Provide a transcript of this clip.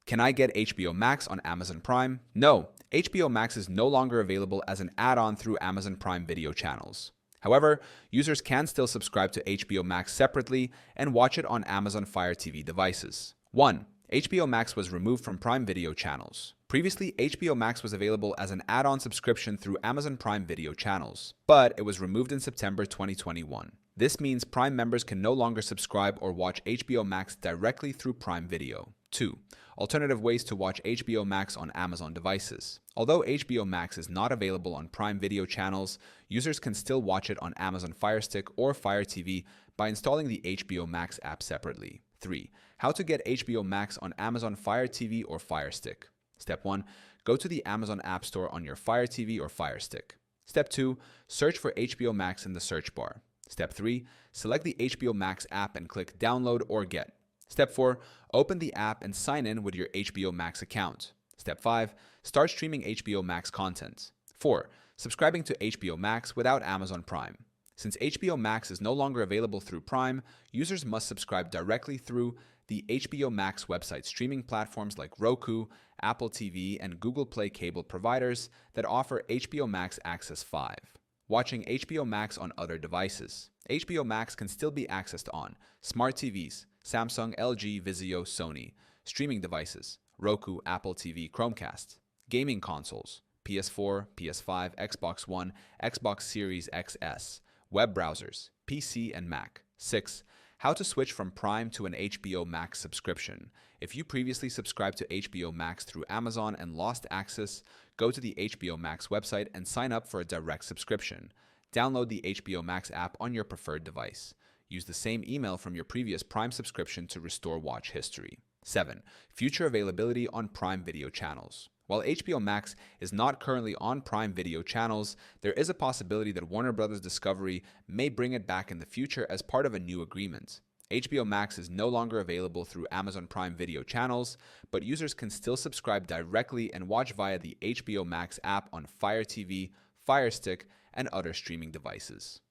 Can I get HBO Max on Amazon Prime? No, HBO Max is no longer available as an add-on through Amazon Prime Video channels. However, users can still subscribe to HBO Max separately and watch it on Amazon Fire TV devices. 1. HBO Max was removed from Prime Video channels. Previously, HBO Max was available as an add-on subscription through Amazon Prime Video channels, but it was removed in September 2021. This means Prime members can no longer subscribe or watch HBO Max directly through Prime Video. 2. Alternative ways to watch HBO Max on Amazon devices. Although HBO Max is not available on Prime Video channels, users can still watch it on Amazon Firestick or Fire TV by installing the HBO Max app separately. 3. How to get HBO Max on Amazon Fire TV or Firestick. Step 1. Go to the Amazon App Store on your Fire TV or Firestick. Step 2. Search for HBO Max in the search bar. Step 3. Select the HBO Max app and click Download or Get. Step 4. Open the app and sign in with your HBO Max account. Step 5. Start streaming HBO Max content. 4. Subscribing to HBO Max without Amazon Prime. Since HBO Max is no longer available through Prime, users must subscribe directly through the HBO Max website streaming platforms like Roku, Apple TV, and Google Play cable providers that offer HBO Max Access 5. Watching HBO Max on other devices. HBO Max can still be accessed on smart TVs, Samsung, LG, Vizio, Sony, streaming devices, Roku, Apple TV, Chromecast, gaming consoles, PS4, PS5, Xbox One, Xbox Series XS, web browsers, PC, and Mac. 6. How to switch from Prime to an HBO Max subscription. If you previously subscribed to HBO Max through Amazon and lost access, go to the HBO Max website and sign up for a direct subscription. Download the HBO Max app on your preferred device. Use the same email from your previous Prime subscription to restore watch history. 7. Future availability on Prime Video channels. While HBO Max is not currently on Prime Video channels, there is a possibility that Warner Bros. Discovery may bring it back in the future as part of a new agreement. HBO Max is no longer available through Amazon Prime Video channels, but users can still subscribe directly and watch via the HBO Max app on Fire TV, Firestick, and other streaming devices.